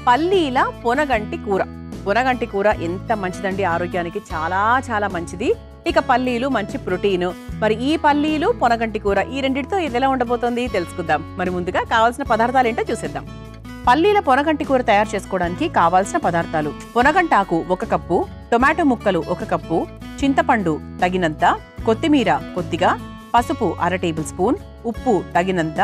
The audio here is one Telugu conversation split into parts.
పల్లీల పొనగంటి కూర. పొనగంటి కూర ఎంత మంచిదండి, ఆరోగ్యానికి చాలా చాలా మంచిది. ఇక పల్లీలు మంచి ప్రోటీన్. మరి ఈ పల్లీలు పొనగంటి కూర ఈ రెండింటితో ఇది ఎలా ఉండబోతోంది తెలుసుకుందాం. మరి ముందుగా కావాల్సిన పదార్థాలు ఏంటో చూసేద్దాం. పల్లీల పొనగంటి కూర తయారు చేసుకోవడానికి కావాల్సిన పదార్థాలు: పొనగంటాకు 1 కప్పు, టొమాటో ముక్కలు 1 కప్పు, చింతపండు తగినంత, కొత్తిమీర కొద్దిగా, పసుపు 1/2 టేబుల్ స్పూన్, ఉప్పు తగినంత,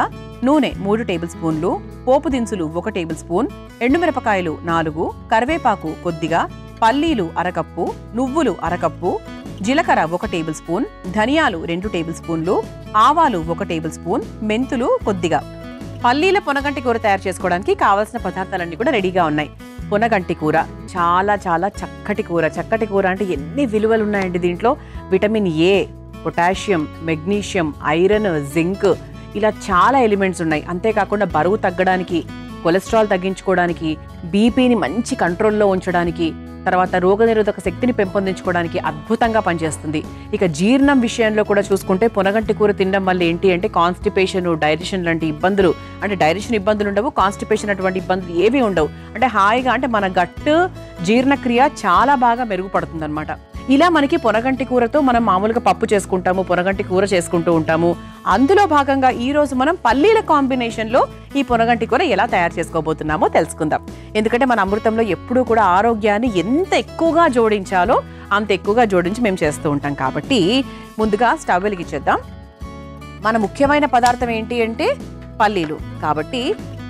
నూనె 3 టేబుల్ స్పూన్లు, పోపు దినుసులు 1 టేబుల్ స్పూన్, ఎండుమిరపకాయలు 4, కరివేపాకు కొద్దిగా, పల్లీలు 1/2 కప్పు, నువ్వులు 1/2 కప్పు, జీలకర్ర 1 టేబుల్ స్పూన్, ధనియాలు 2 టేబుల్ స్పూన్లు, ఆవాలు 1 టేబుల్ స్పూన్, మెంతులు కొద్దిగా. పల్లీల పొనగంటి కూర తయారు చేసుకోవడానికి కావాల్సిన పదార్థాలన్నీ కూడా రెడీగా ఉన్నాయి. పొనగంటి కూర చాలా చాలా చక్కటి కూర. చక్కటి కూర అంటే ఎన్ని విలువలు ఉన్నాయండి దీంట్లో. Vitamin A, potassium, magnesium, iron, zinc, ఇలా చాలా ఎలిమెంట్స్ ఉన్నాయి. అంతేకాకుండా బరువు తగ్గడానికి, కొలెస్ట్రాల్ తగ్గించుకోవడానికి, బీపీని మంచి కంట్రోల్లో ఉంచడానికి, తర్వాత రోగనిరోధక శక్తిని పెంపొందించుకోవడానికి అద్భుతంగా పనిచేస్తుంది. ఇక జీర్ణం విషయంలో కూడా చూసుకుంటే పొనగంటి కూర తినడం వల్ల ఏంటి అంటే కాన్స్టిపేషన్, డైజెషన్ లాంటి ఇబ్బందులు, అంటే డైజెషన్ ఇబ్బందులు ఉండవు, కాన్స్టిపేషన్ అటువంటి ఇబ్బందులు ఏవి ఉండవు. అంటే హాయిగా, అంటే మన గట్టు జీర్ణక్రియ చాలా బాగా మెరుగుపడుతుంది అనమాట. ఇలా మనకి పొనగంటి కూరతో మనం మామూలుగా పప్పు చేసుకుంటాము, పొనగంటి కూర చేసుకుంటూ ఉంటాము. అందులో భాగంగా ఈ రోజు మనం పల్లీల కాంబినేషన్లో ఈ పొనగంటి కూర ఎలా తయారు చేసుకోబోతున్నామో తెలుసుకుందాం. ఎందుకంటే మన అమృతంలో ఎప్పుడూ కూడా ఆరోగ్యాన్ని ఎంత ఎక్కువగా జోడించాలో అంత ఎక్కువగా జోడించి మేము చేస్తూ ఉంటాం. కాబట్టి ముందుగా స్టవ్ వెలిగించేద్దాం. మన ముఖ్యమైన పదార్థం ఏంటి అంటే పల్లీలు. కాబట్టి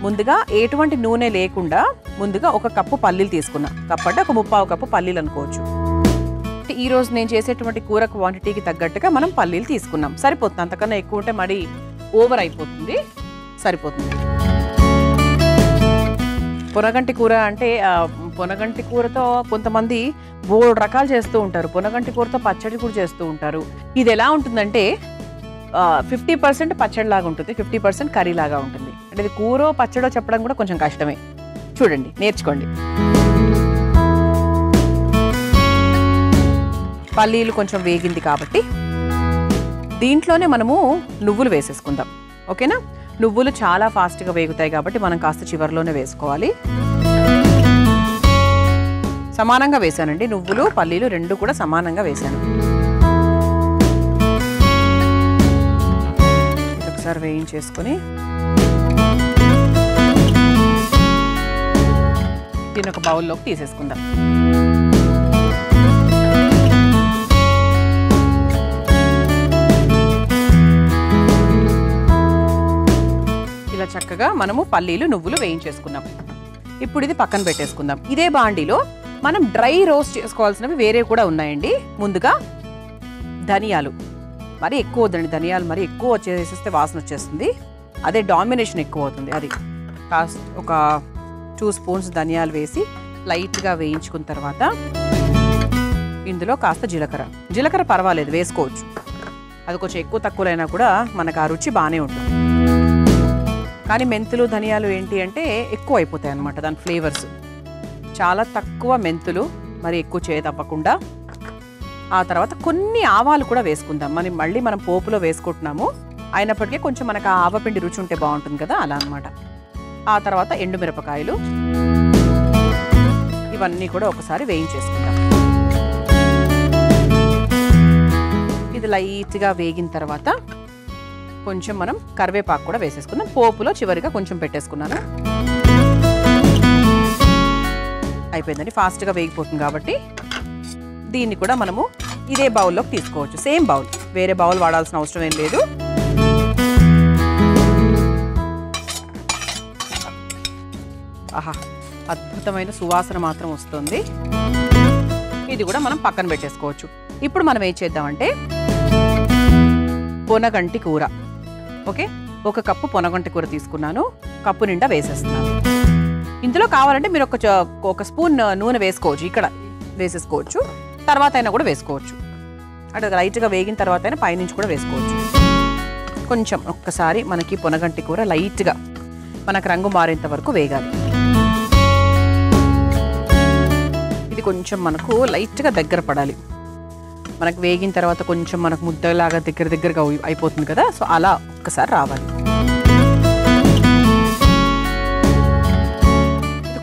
ముందుగా ఎటువంటి నూనె లేకుండా ముందుగా 1 కప్పు పల్లీలు తీసుకున్నా. కప్పు అంటే 1/3 కప్పు పల్లీలు అనుకోవచ్చు. ఈ రోజు నేను చేసేటువంటి కూర క్వాంటిటీకి తగ్గట్టుగా మనం పల్లీలు తీసుకున్నాం. సరిపోతుంది. అంతకన్నా ఎక్కువ ఉంటే మరి ఓవర్ అయిపోతుంది. సరిపోతుంది. పొనగంటి కూర అంటే పొనగంటి కూరతో కొంతమంది బోల్డ్ రకాలు చేస్తూ ఉంటారు. పొనగంటి కూరతో పచ్చడి కూడా చేస్తూ ఉంటారు. ఇది ఎలా ఉంటుందంటే 50% పచ్చడి లాగా ఉంటుంది, 50% కర్రీ లాగా ఉంటుంది. అంటే ఇది కూరో పచ్చడో చెప్పడం కూడా కొంచెం కష్టమే. చూడండి, నేర్చుకోండి. పల్లీలు కొంచెం వేగింది కాబట్టి దీంట్లోనే మనము నువ్వులు వేసేసుకుందాం. ఓకేనా? నువ్వులు చాలా ఫాస్ట్గా వేగుతాయి కాబట్టి మనం కాస్త చివరిలోనే వేసుకోవాలి. సమానంగా వేసానండి. నువ్వులు పల్లీలు 2 కూడా సమానంగా వేసాను. ఒకసారి వేయించేసుకొని దీన్ని ఒక బౌల్లోకి తీసేసుకుందాం. ఇలా చక్కగా మనము పల్లీలు నువ్వులు వేయించేసుకున్నాం. ఇప్పుడు ఇది పక్కన పెట్టేసుకుందాం. ఇదే బాండీలో మనం డ్రై రోస్ట్ చేసుకోవాల్సినవి వేరే కూడా ఉన్నాయండి. ముందుగా ధనియాలు మరి ఎక్కువ వద్దండి. ధనియాలు మరి ఎక్కువ వచ్చేసేస్తే వాసన వచ్చేస్తుంది. అదే డామినేషన్ ఎక్కువ అవుతుంది. అది కాస్త ఒక 2 స్పూన్స్ ధనియాలు వేసి లైట్గా వేయించుకున్న తర్వాత ఇందులో కాస్త జీలకర్ర పర్వాలేదు, వేసుకోవచ్చు. అది కొంచెం ఎక్కువ తక్కువలైనా కూడా మనకు ఆ రుచి బాగానే ఉంటుంది. కానీ మెంతులు ధనియాలు ఏంటి అంటే ఎక్కువ అయిపోతాయి అన్నమాట. దాని ఫ్లేవర్స్ చాలా తక్కువ. మెంతులు మరి ఎక్కువ చేయదప్పకుండా. ఆ తర్వాత కొన్ని ఆవాలు కూడా వేసుకుందాం. మళ్ళీ మనం పోపులో వేసుకుంటున్నాము అయినప్పటికీ కొంచెం మనకు ఆ ఆవపిండి రుచి ఉంటే బాగుంటుంది కదా, అలా అన్నమాట. ఆ తర్వాత ఎండుమిరపకాయలు, ఇవన్నీ కూడా ఒకసారి వేయించేసుకుందాం. ఇది లైట్గా వేగిన తర్వాత కొంచెం మనం కరివేపాకు కూడా వేసేసుకుందాం. పోపులో చివరిగా కొంచెం పెట్టేసుకున్నాను. అయిపోయిందండి. ఫాస్ట్గా వేగిపోతుంది కాబట్టి దీన్ని కూడా మనము ఇదే బౌల్లోకి తీసుకోవచ్చు. సేమ్ బౌల్, వేరే బౌల్ వాడాల్సిన అవసరం ఏం లేదు. ఆహా, అద్భుతమైన సువాసన మాత్రం వస్తుంది. ఇది కూడా మనం పక్కన పెట్టేసుకోవచ్చు. ఇప్పుడు మనం ఏం చేద్దామంటే పొనగంటి కూర. ఓకే, 1 కప్పు పొనగంటి కూర తీసుకున్నాను. కప్పు నిండా వేసేస్తున్నాను. ఇందులో కావాలంటే మీరు ఒక స్పూన్ నూనె వేసుకోవచ్చు. ఇక్కడ వేసేసుకోవచ్చు. తర్వాత అయినా కూడా వేసుకోవచ్చు. అంటే లైట్గా వేగిన తర్వాత అయినా పైనుంచి కూడా వేసుకోవచ్చు. కొంచెం ఒక్కసారి మనకి పొనగంటి కూర లైట్గా మనకు రంగు మారేంత వరకు వేగాలి. ఇది కొంచెం మనకు లైట్గా దగ్గర పడాలి. మనకు వేగిన తర్వాత కొంచెం మనకు ముద్దలాగా దగ్గరగా అయిపోతుంది కదా, సో అలా ఒక్కసారి రావాలి.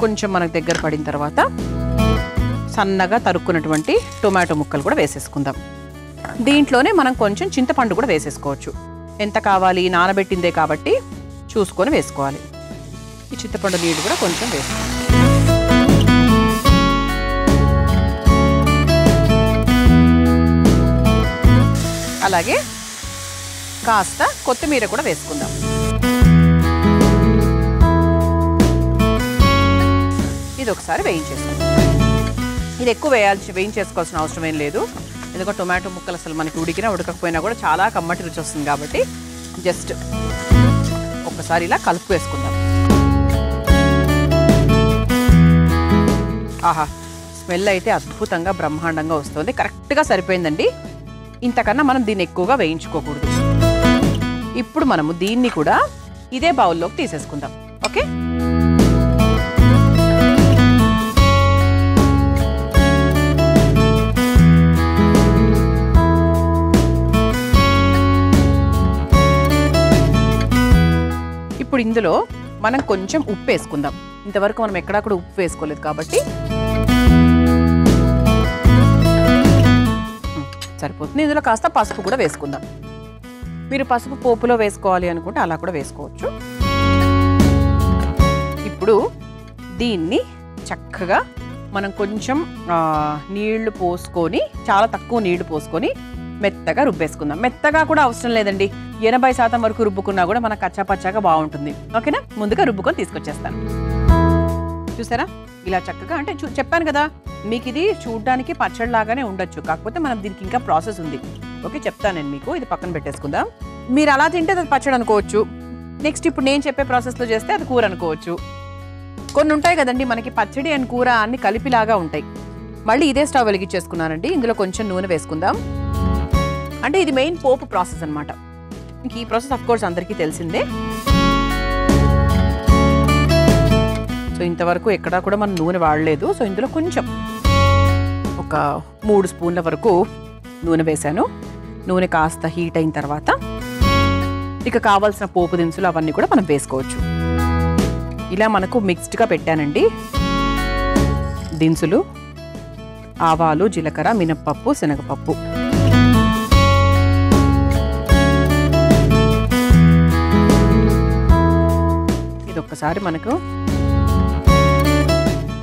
కొంచెం మనకు దగ్గర పడిన తర్వాత సన్నగా తరుక్కున్నటువంటి టొమాటో ముక్కలు కూడా వేసేసుకుందాం. దీంట్లోనే మనం కొంచెం చింతపండు కూడా వేసేసుకోవచ్చు. ఎంత కావాలి, నానబెట్టిందే కాబట్టి చూసుకొని వేసుకోవాలి. ఈ చింతపండు నీళ్ళు కూడా కొంచెం వేసుకోవాలి. అలాగే కాస్త కొత్తిమీర కూడా వేసుకుందాం. ఇది ఒకసారి వేయించేసుకుందాం. ఇది ఎక్కువ వేయించేసుకోవాల్సిన అవసరం ఏం లేదు. ఎందుకంటే టొమాటో ముక్కలు అసలు మనకి ఉడికినా ఉడకపోయినా కూడా చాలా కమ్మటి రుచి వస్తుంది కాబట్టి జస్ట్ ఒకసారి ఇలా కలుపు వేసుకుందాం. ఆహా, స్మెల్ అయితే అద్భుతంగా బ్రహ్మాండంగా వస్తుంది. కరెక్ట్గా సరిపోయిందండి. ఇంతకన్నా మనం దీన్ని ఎక్కువగా వేయించుకోకూడదు. ఇప్పుడు మనము దీన్ని కూడా ఇదే బౌల్లోకి తీసేసుకుందాం. ఓకే, ఇప్పుడు ఇందులో మనం కొంచెం ఉప్పు వేసుకుందాం. ఇంతవరకు మనం ఎక్కడా కూడా ఉప్పు వేసుకోలేదు కాబట్టి సరిపోతుంది. ఇందులో కాస్త పసుపు కూడా వేసుకుందాం. మీరు పసుపు పోపులో వేసుకోవాలి అనుకుంటే అలా కూడా వేసుకోవచ్చు. ఇప్పుడు దీన్ని చక్కగా మనం కొంచెం నీళ్లు పోసుకొని, చాలా తక్కువ నీళ్లు పోసుకొని మెత్తగా రుబ్బేసుకుందాం. మెత్తగా కూడా అవసరం లేదండి, 80% వరకు రుబ్బుకున్నా కూడా మనకు కచ్చాపచ్చాగా బాగుంటుంది. ఓకేనా, ముందుగా రుబ్బుకొని తీసుకొచ్చేస్తాను. చూసారా ఇలా చక్కగా, అంటే చెప్పాను కదా మీకు ఇది చూడ్డానికి పచ్చడిలాగానే ఉండొచ్చు, కాకపోతే మనం దీనికి ఇంకా ప్రాసెస్ ఉంది. ఓకే, చెప్తాను నేను మీకు. ఇది పక్కన పెట్టేసుకుందాం. మీరు అలా తింటే అది పచ్చడి అనుకోవచ్చు. నెక్స్ట్ ఇప్పుడు నేను చెప్పే ప్రాసెస్లో చేస్తే అది కూర అనుకోవచ్చు. కొన్ని ఉంటాయి కదండి మనకి పచ్చడి అండ్ కూర అన్ని కలిపిలాగా ఉంటాయి. మళ్ళీ ఇదే స్టవ్ వెలిగించేసుకున్నానండి. ఇందులో కొంచెం నూనె వేసుకుందాం. అంటే ఇది మెయిన్ పోపు ప్రాసెస్ అనమాట. ఇంక ఈ ప్రాసెస్ అఫ్ కోర్స్ అందరికీ తెలిసిందే. సో ఇంతవరకు ఎక్కడా కూడా మనం నూనె వాడలేదు. సో ఇందులో కొంచెం ఒక 3 స్పూన్ల వరకు నూనె వేసాను. నూనె కాస్త హీట్ అయిన తర్వాత ఇక కావాల్సిన పోపు దినుసులు అవన్నీ కూడా మనం వేసుకోవచ్చు. ఇలా మనకు మిక్స్డ్గా పెట్టానండి. దినుసులు, ఆవాలు, జీలకర్ర, మినప్పప్పు, శనగపప్పు. ఇది ఒక్కసారి మనకు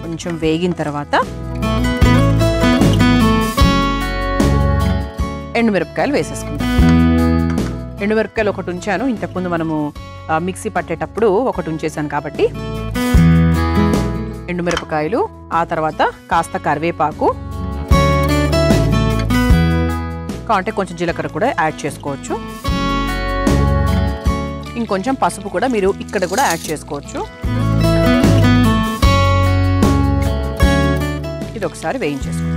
కొంచెం వేగిన తర్వాత ఎండుమిరపకాయలు వేసేసుకుందాం. ఎండుమిరపకాయలు ఒకటి ఉంచాను, ఇంతకుముందు మనము మిక్సీ పట్టేటప్పుడు ఒకటి ఉంచేసాను కాబట్టి. ఎండుమిరపకాయలు, ఆ తర్వాత కాస్త కరివేపాకు, కావాలంటే కొంచెం జీలకర్ర కూడా యాడ్ చేసుకోవచ్చు. ఇంకొంచెం పసుపు కూడా మీరు ఇక్కడ కూడా యాడ్ చేసుకోవచ్చు. ఇది ఒకసారి వేయించేసుకోండి.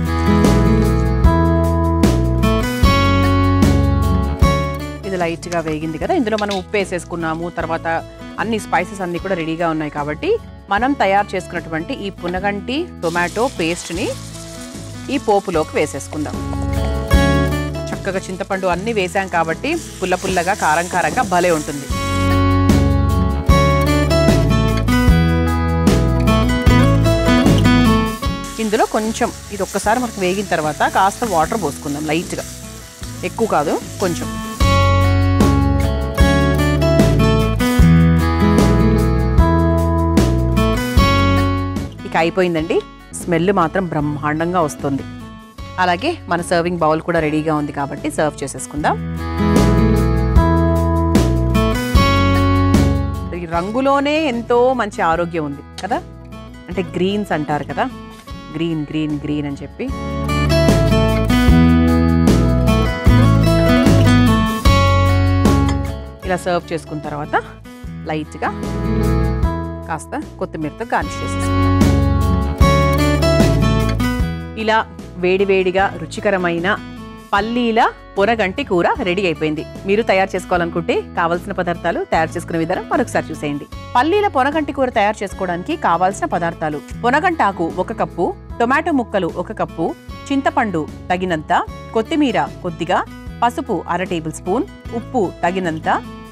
ఇది లైట్గా వేగింది కదా, ఇందులో మనం ఉప్పు వేసేసుకున్నాము. తర్వాత అన్ని స్పైసెస్ అన్నీ కూడా రెడీగా ఉన్నాయి కాబట్టి మనం తయారు చేసుకున్నటువంటి ఈ పునగంటి టొమాటో పేస్ట్ని ఈ పోపులోకి వేసేసుకుందాం. చక్కగా చింతపండు అన్నీ వేసాం కాబట్టి పుల్ల పుల్లగా, కారం కారంగా భలే ఉంటుంది. ఇందులో కొంచెం ఇది ఒక్కసారి మనకు వేగిన తర్వాత కాస్త వాటర్ పోసుకుందాం, లైట్గా, ఎక్కువ కాదు, కొంచెం. ఇక అయిపోయిందండి. స్మెల్ మాత్రం బ్రహ్మాండంగా వస్తుంది. అలాగే మన సర్వింగ్ బౌల్ కూడా రెడీగా ఉంది కాబట్టి సర్వ్ చేసేసుకుందాం. ఈ రంగులోనే ఎంతో మంచి ఆరోగ్యం ఉంది కదా, అంటే గ్రీన్స్ అంటారు కదా, గ్రీన్ గ్రీన్ గ్రీన్ అని చెప్పి. ఇలా సర్వ్ చేసుకున్న తర్వాత లైట్గా కాస్త కొత్తిమీరతో గార్నిష్ చేసేసుకుందాం. ఇలా వేడివేడిగా రుచికరమైన పల్లీల పొనగంటి కూర రెడీ అయిపోయింది. మీరు తయారు చేసుకోవాలనుకుంటే కావాల్సిన పదార్థాలు, తయారు చేసుకునే విధానం మరొకసారి చూసేయండి. పల్లీల పొనగంటి కూర తయారు చేసుకోవడానికి కావాల్సిన పదార్థాలు: పొనగంటాకు 1 కప్పు, టొమాటో ముక్కలు 1 కప్పు, చింతపండు తగినంత, కొత్తిమీర కొద్దిగా, పసుపు 1/2 టేబుల్ స్పూన్, ఉప్పు తగినంత,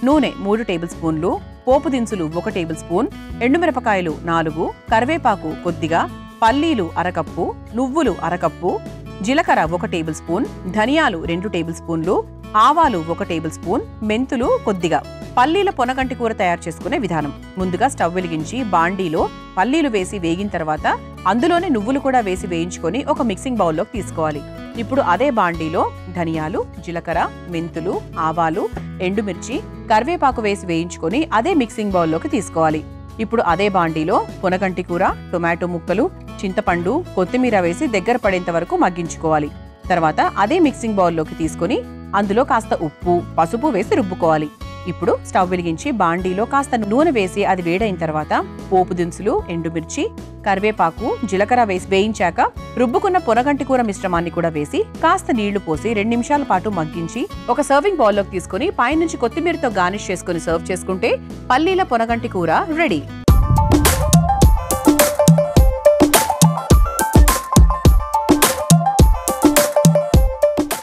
నూనె 3 టేబుల్ స్పూన్లు, పోపు దినుసులు 1 టేబుల్ స్పూన్, ఎండుమిరపకాయలు 4, కరివేపాకు కొద్దిగా, పల్లీలు అరకప్పు, నువ్వులు అరకప్పు, జీలకర్ర 1 టేబుల్ స్పూన్, ధనియాలు 2 టేబుల్ స్పూన్లు, ఆవాలు 1 టేబుల్ స్పూన్, మెంతులు కొద్దిగా. పల్లీల పొనగంటి కూర తయారు చేసుకునే విధానం. ముందుగా స్టవ్ వెలిగించి బాండీలో పల్లీలు వేసి వేగిన తర్వాత అందులోనే నువ్వులు కూడా వేసి వేయించుకొని ఒక మిక్సింగ్ బౌల్లోకి తీసుకోవాలి. ఇప్పుడు అదే బాండీలో ధనియాలు, జీలకర్ర, మెంతులు, ఆవాలు, ఎండుమిర్చి, కరివేపాకు వేసి వేయించుకొని అదే మిక్సింగ్ బౌల్లోకి తీసుకోవాలి. ఇప్పుడు అదే బాండీలో పొనగంటి కూర, టొమాటో ముక్కలు, చింతపండు, కొత్తిమీర వేసి దగ్గర పడేంత వరకు మగ్గించుకోవాలి. తర్వాత అదే మిక్సింగ్ బౌల్లోకి తీసుకొని అందులో కాస్త ఉప్పు, పసుపు వేసి రుబ్బుకోవాలి. ఇప్పుడు స్టవ్ వెలిగించి బాండీలో కాస్త నూనె వేసి అది వేడైన తర్వాత పోపు దినుసులు, ఎండుమిర్చి, కరివేపాకు, జీలకర్ర వేసి వేయించాక రుబ్బుకున్న పొనగంటి కూర మిశ్రమాన్ని కూడా వేసి కాస్త నీళ్లు పోసి 2 నిమిషాల పాటు మగ్గించి ఒక సర్వింగ్ బౌల్లోకి తీసుకుని పైనుంచి కొత్తిమీరతో గార్నిష్ చేసుకుని సర్వ్ చేసుకుంటే పల్లీల పొనగంటి కూర రెడీ.